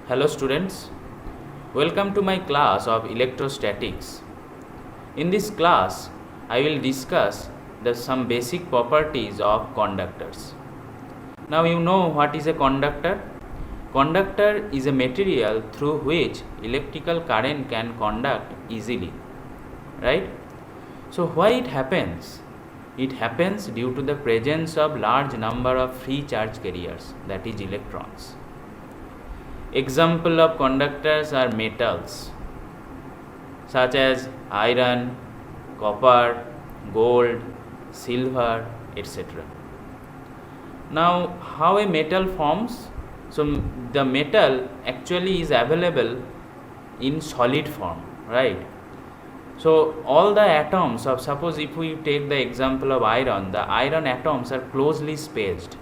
Hello students, welcome to my class of electrostatics. In this class, I will discuss some basic properties of conductors. Now you know what is a conductor? Conductor is a material through which electrical current can conduct easily, right? So why it happens? It happens due to the presence of large number of free charge carriers, that is electrons. Example of conductors are metals such as iron, copper, gold, silver, etc. Now, how a metal forms? So, the metal actually is available in solid form, right? So, all the atoms of, suppose if we take the example of iron, the iron atoms are closely spaced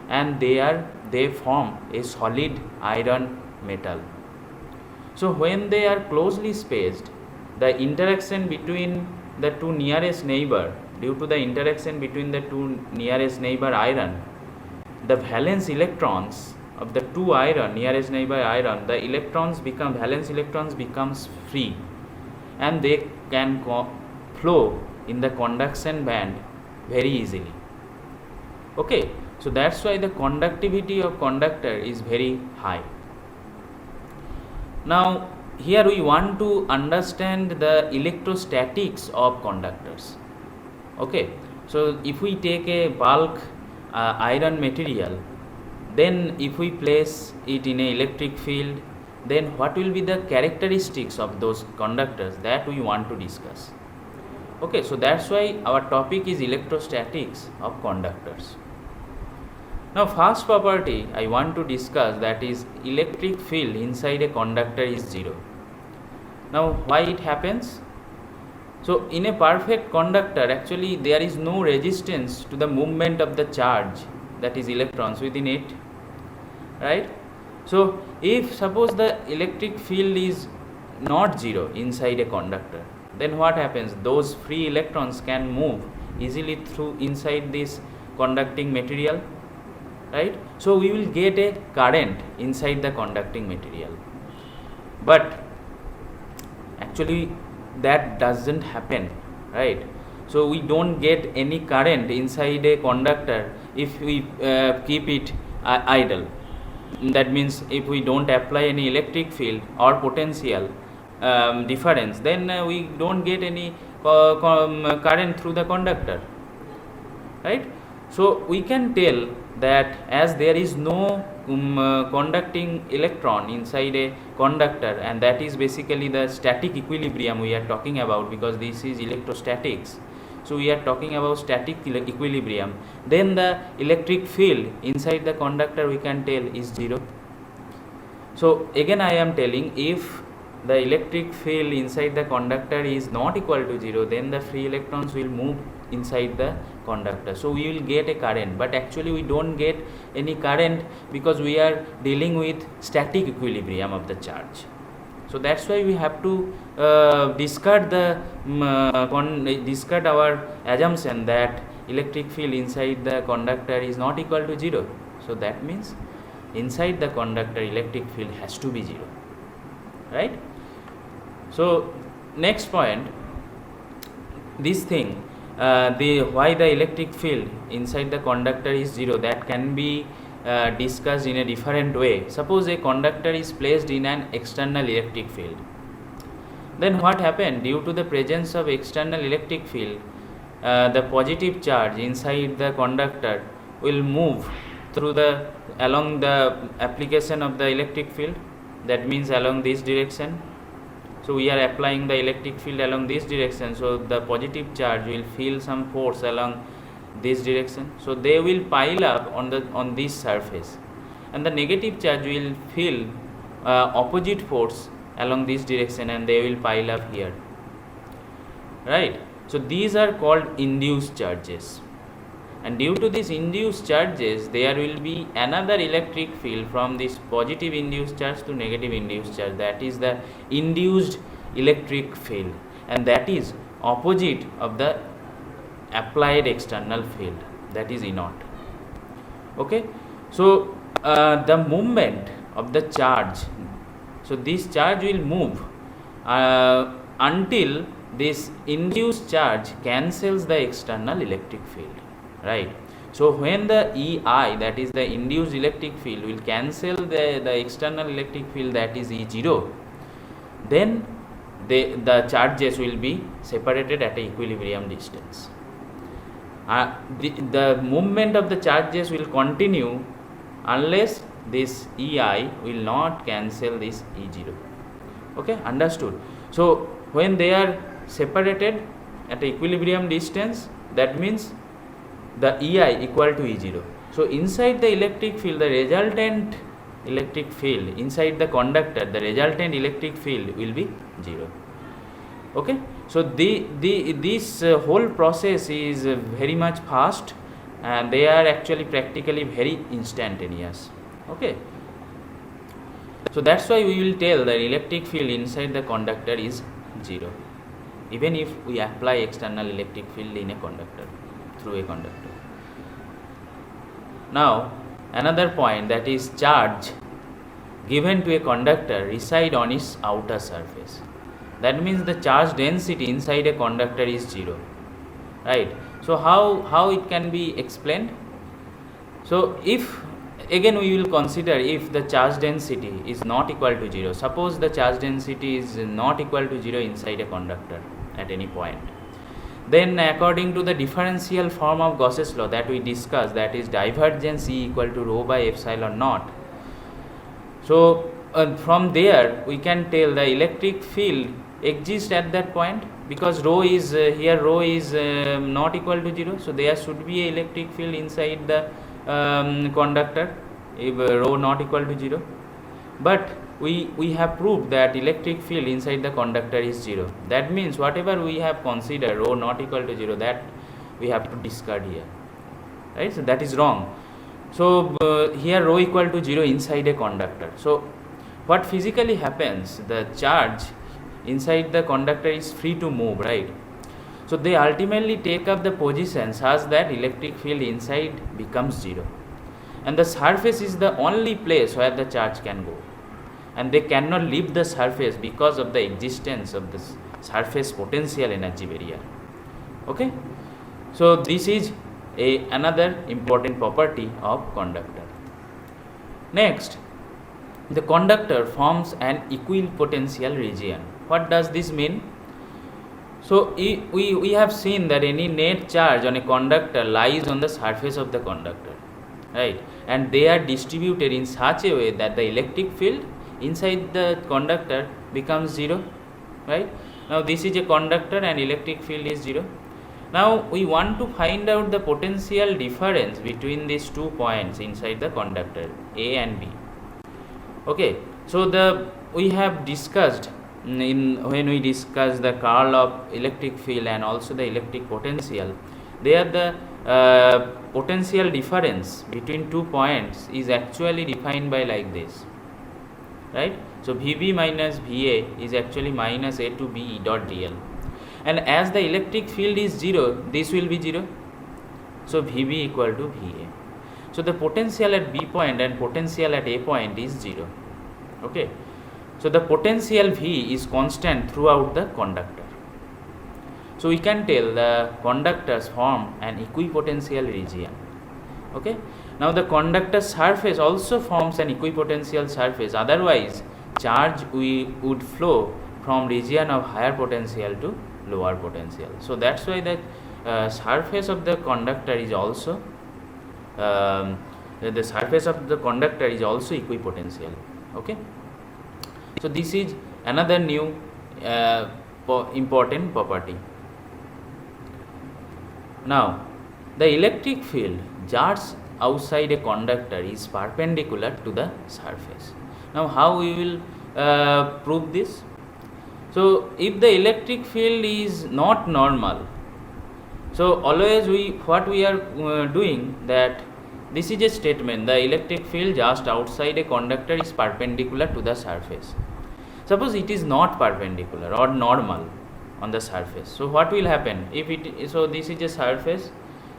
and they form a solid iron metal. So when they are closely spaced, the interaction between the two nearest neighbor, due to the interaction between the two nearest neighbor iron, the valence electrons of the two iron, nearest neighbor iron, the valence electrons becomes free and they can flow in the conduction band very easily. Okay, so that's why the conductivity of conductor is very high. Now here we want to understand the electrostatics of conductors. Okay, so if we take a bulk iron material, then if we place it in an electric field, then what will be the characteristics of those conductors, that we want to discuss. Okay, so that's why our topic is electrostatics of conductors. Now first property I want to discuss, that is electric field inside a conductor is zero. Now why it happens? So in a perfect conductor, actually there is no resistance to the movement of the charge, that is electrons within it, right? So if suppose the electric field is not zero inside a conductor, then what happens? Those free electrons can move easily through inside this conducting material, right? So we will get a current inside the conducting material, but actually that doesn't happen, right? So we don't get any current inside a conductor if we keep it idle. That means if we don't apply any electric field or potential difference, then we don't get any current through the conductor, right? So we can tell that as there is no conducting electron inside a conductor, and that is basically the static equilibrium we are talking about, because this is electrostatics. So we are talking about static equilibrium. Then the electric field inside the conductor we can tell is zero. So again I am telling, if the electric field inside the conductor is not equal to zero, then the free electrons will move inside the conductor. So we will get a current, but actually we don't get any current because we are dealing with static equilibrium of the charge. So that's why we have to discard our assumption that electric field inside the conductor is not equal to zero. So that means inside the conductor electric field has to be zero, right? So next point, this thing, why the electric field inside the conductor is zero, that can be discussed in a different way. Suppose a conductor is placed in an external electric field, then what happened? Due to the presence of external electric field, the positive charge inside the conductor will move along the application of the electric field, that means along this direction. So we are applying the electric field along this direction, so the positive charge will feel some force along this direction, so they will pile up on this surface, and the negative charge will feel opposite force along this direction and they will pile up here, right? So these are called induced charges, and due to these induced charges there will be another electric field from this positive induced charge to negative induced charge, that is the induced electric field, and that is opposite of the applied external field, that is E naught. Okay, so the movement of the charge. So this charge will move until this induced charge cancels the external electric field, right? So when the EI, that is the induced electric field, will cancel the external electric field, that is E0, then the charges will be separated at an equilibrium distance. The movement of the charges will continue unless this EI will not cancel this E0. Okay, understood? So when they are separated at equilibrium distance, that means the EI equal to E0. So inside the electric field, the resultant electric field inside the conductor, the resultant electric field will be 0. Okay, so this whole process is very much fast, and they are actually practically very instantaneous. Okay, so that's why we will tell the electric field inside the conductor is 0, even if we apply external electric field in a conductor, through a conductor. Now another point, that is charge given to a conductor reside on its outer surface. That means the charge density inside a conductor is 0, right? So how it can be explained? So if again we will consider if the charge density is not equal to 0. Suppose the charge density is not equal to 0 inside a conductor at any point. Then according to the differential form of Gauss's law that we discussed, that is divergence E equal to rho by epsilon naught. So from there we can tell the electric field exists at that point, because rho is here rho is not equal to 0. So there should be an electric field inside the conductor if rho not equal to 0. But we have proved that electric field inside the conductor is 0. That means whatever we have considered rho not equal to 0, that we have to discard here, right? So that is wrong. So here rho equal to 0 inside a conductor. So what physically happens, the charge inside the conductor is free to move, right? So they ultimately take up the position such that electric field inside becomes 0, and the surface is the only place where the charge can go, and they cannot leave the surface because of the existence of this surface potential energy barrier. Okay, so this is another important property of conductor. Next, the conductor forms an equipotential region. What does this mean? So we have seen that any net charge on a conductor lies on the surface of the conductor, right? And they are distributed in such a way that the electric field inside the conductor becomes 0, right? Now this is a conductor and electric field is 0. Now we want to find out the potential difference between these 2 points inside the conductor, A and B. Okay, so we have discussed when we discuss the curl of electric field and also the electric potential, there the potential difference between 2 points is actually defined by like this, right? So VB minus VA is actually minus A to B dot dl, and as the electric field is 0, this will be 0. So VB equal to VA. So the potential at B point and potential at A point is 0. Okay, so the potential V is constant throughout the conductor. So we can tell the conductors form an equipotential region. Okay, now the conductor surface also forms an equipotential surface, otherwise charge would flow from region of higher potential to lower potential. So that's why the surface of the conductor is also equipotential. Okay, so this is another new important property. Now the electric field just outside a conductor is perpendicular to the surface. Now how we will prove this? So if the electric field is not normal, so always what we are doing, that this is a statement, the electric field just outside a conductor is perpendicular to the surface. Suppose it is not perpendicular or normal on the surface, so what will happen if it, so this is a surface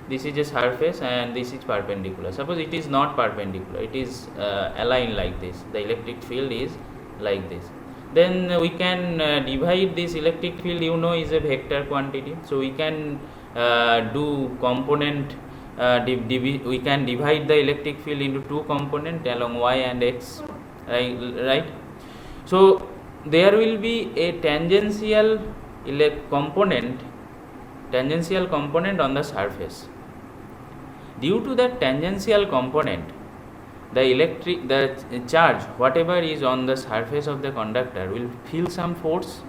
this is a surface and this is perpendicular. Suppose it is not perpendicular, it is aligned like this, the electric field is like this, then we can divide this electric field, you know, is a vector quantity, so we can do component we can divide the electric field into two components along y and x, right? So there will be a tangential component on the surface. Due to that tangential component, the charge whatever is on the surface of the conductor will feel some force,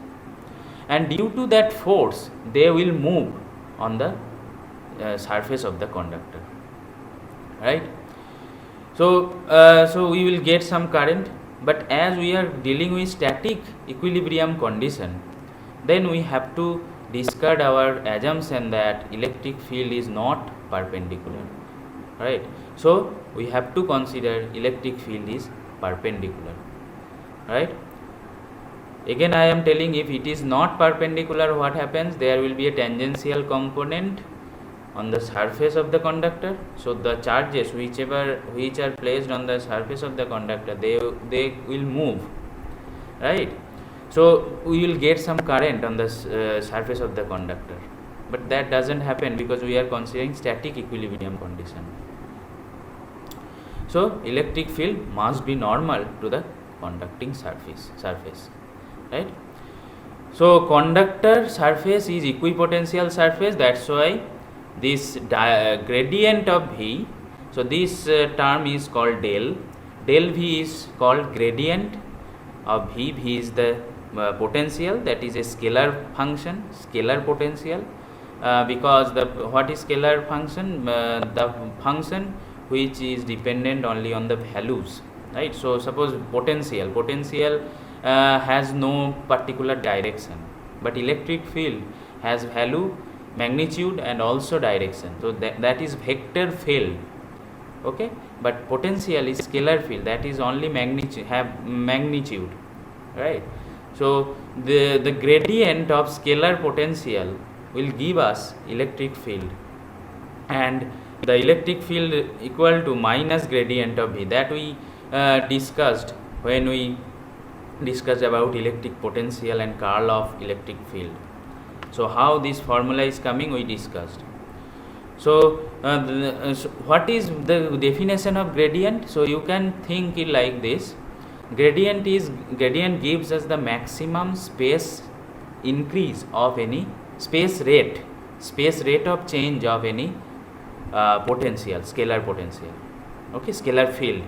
and due to that force they will move on the surface of the conductor, right? So we will get some current, but as we are dealing with static equilibrium condition, then we have to discard our assumption that electric field is not perpendicular, right? So we have to consider electric field is perpendicular, right? Again I am telling, if it is not perpendicular, what happens? There will be a tangential component on the surface of the conductor, so the charges which are placed on the surface of the conductor, they will move, right? So we will get some current on the surface of the conductor, but that doesn't happen because we are considering static equilibrium condition. So electric field must be normal to the conducting surface, right? So conductor surface is equipotential surface, that's why this gradient of V, so this term is called del V is called gradient of V. V is the potential, that is a scalar function, scalar potential, because what is scalar function? The function which is dependent only on the values, right? So suppose potential has no particular direction, but electric field has value, magnitude and also direction, so that is vector field, okay? But potential is scalar field, that is only magnitude, right? So the gradient of scalar potential will give us electric field, and the electric field equal to minus gradient of V, that we discussed when we discussed about electric potential and curl of electric field. So how this formula is coming, we discussed. So what is the definition of gradient? So you can think it like this: gradient gives us the maximum space increase of any space rate of change of any potential, scalar potential, okay, scalar field.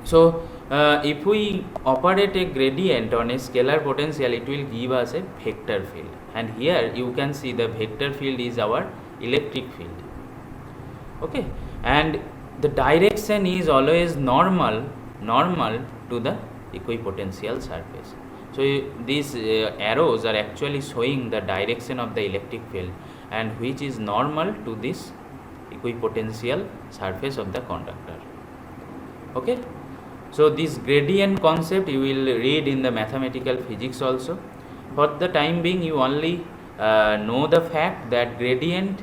So if we operate a gradient on a scalar potential, it will give us a vector field, and here you can see the vector field is our electric field, okay, and the direction is always normal to the equipotential surface. So these arrows are actually showing the direction of the electric field, and which is normal to this equipotential surface of the conductor, okay. So this gradient concept you will read in the mathematical physics also. For the time being, you only know the fact that gradient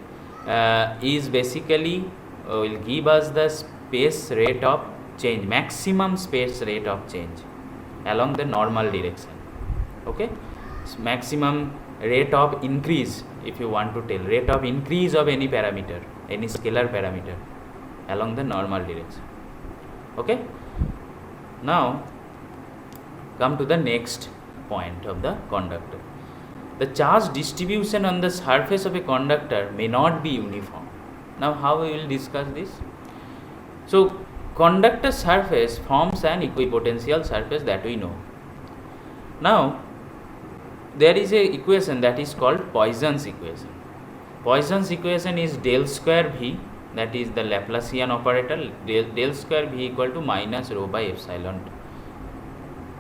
is basically will give us the space rate of change, maximum space rate of change along the normal direction, okay. Maximum rate of increase, if you want to tell, rate of increase of any parameter, any scalar parameter along the normal direction, okay. Now come to the next point of the conductor. The charge distribution on the surface of a conductor may not be uniform. Now how we will discuss this? So conductor surface forms an equipotential surface, that we know. Now there is a equation that is called Poisson's equation. Poisson's equation is del square V, that is the Laplacian operator, del square V equal to minus rho by epsilon,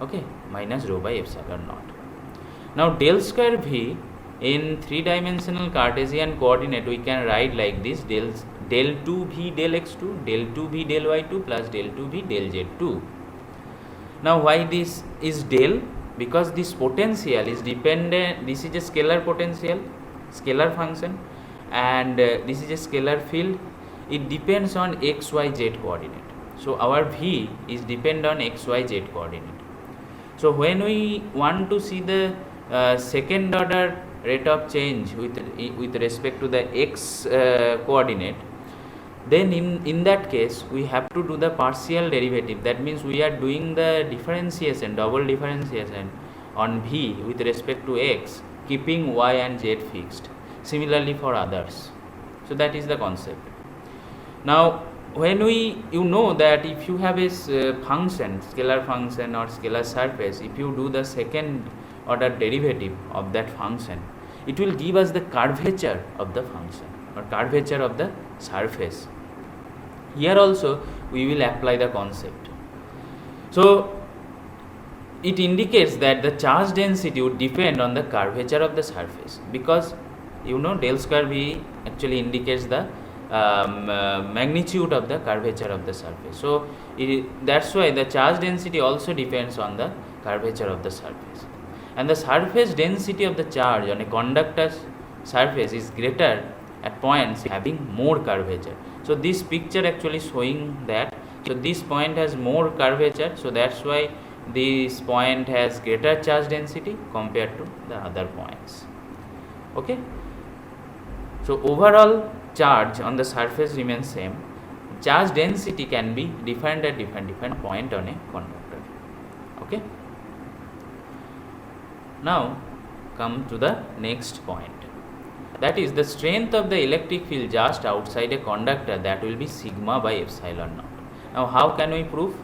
okay, minus rho by epsilon naught. Now del square V in three-dimensional Cartesian coordinate we can write like this: del 2V del x2, del 2V del y2 plus del 2V del z2. Now why this is del? Because this potential is dependent, this is a scalar potential, scalar function, and this is a scalar field. It depends on x, y, z coordinate. So our V is depend on x, y, z coordinate. So when we want to see the second order rate of change with respect to the x coordinate, then in that case we have to do the partial derivative. That means we are doing the differentiation, double differentiation on V with respect to x, keeping y and z fixed. Similarly for others. So that is the concept. Now when you know that if you have a function, scalar function or scalar surface, if you do the second order derivative of that function, it will give us the curvature of the function or curvature of the surface. Here also we will apply the concept. So it indicates that the charge density would depend on the curvature of the surface, because you know del square V actually indicates the magnitude of the curvature of the surface. So that's why the charge density also depends on the curvature of the surface, and the surface density of the charge on a conductor's surface is greater at points having more curvature. So this picture actually showing that. So this point has more curvature, so that's why this point has greater charge density compared to the other points. Okay, so overall charge on the surface remains same. Charge density can be defined at different point on a conductor. Okay, now come to the next point, that is the strength of the electric field just outside a conductor, that will be sigma by epsilon naught. Now how can we prove?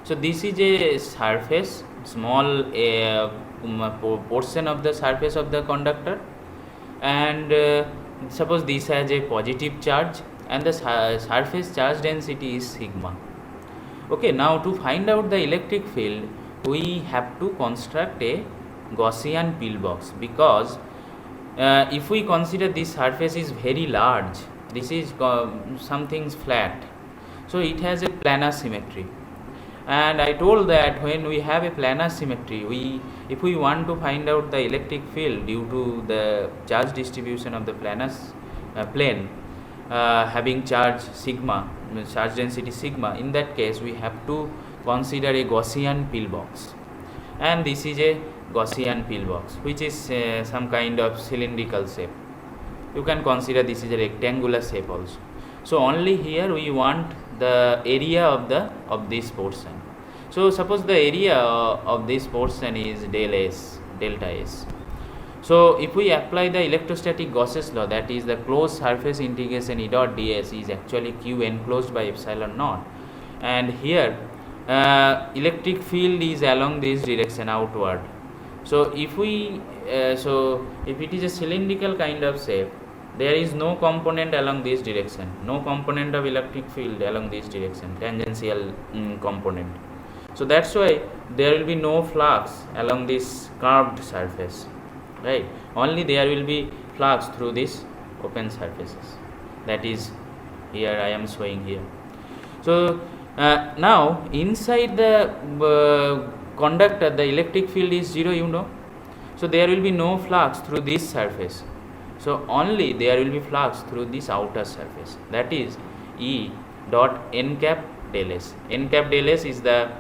So this is a surface, small portion of the surface of the conductor, and suppose this has a positive charge and the surface charge density is sigma. Okay, now to find out the electric field we have to construct a Gaussian pillbox, because if we consider this surface is very large, this is something flat, so it has a planar symmetry. And I told that when we have a planar symmetry, if we want to find out the electric field due to the charge distribution of the planar plane having charge sigma, charge density sigma, in that case we have to consider a Gaussian pillbox, and this is a Gaussian pillbox which is some kind of cylindrical shape. You can consider this is a rectangular shape also. So only here we want the area of this portion. So suppose the area of this portion is delta S. So if we apply the electrostatic Gauss's law, that is the closed surface integration E dot ds is actually Q enclosed by epsilon naught, and here electric field is along this direction outward. So if if it is a cylindrical kind of shape, there is no component along this direction, no component of electric field along this direction, tangential component. So that's why there will be no flux along this curved surface, right? Only there will be flux through these open surfaces, that is here I am showing here. So now inside the conductor the electric field is 0, you know, so there will be no flux through this surface. So only there will be flux through this outer surface, that is E dot n cap del S. N cap del S is the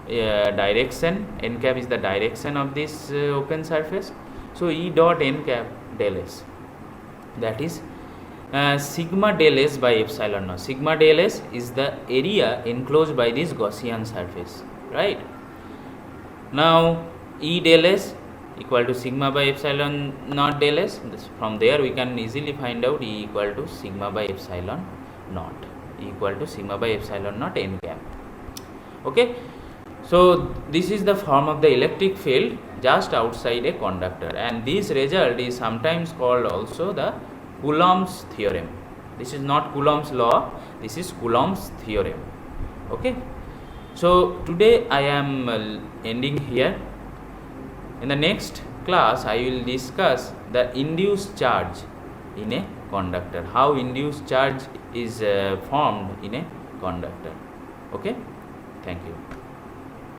direction, n cap is the direction of this open surface. So E dot n cap del S, that is sigma del S by epsilon naught. Sigma del S is the area enclosed by this Gaussian surface, right? Now E del S equal to sigma by epsilon naught del S. From there we can easily find out E equal to sigma by epsilon naught, E equal to sigma by epsilon naught n cap. Okay, so this is the form of the electric field just outside a conductor, and this result is sometimes called also the Coulomb's theorem. This is not Coulomb's law, this is Coulomb's theorem. Okay, so today I am ending here. In the next class I will discuss the induced charge in a conductor, how induced charge is formed in a conductor. Okay, thank you.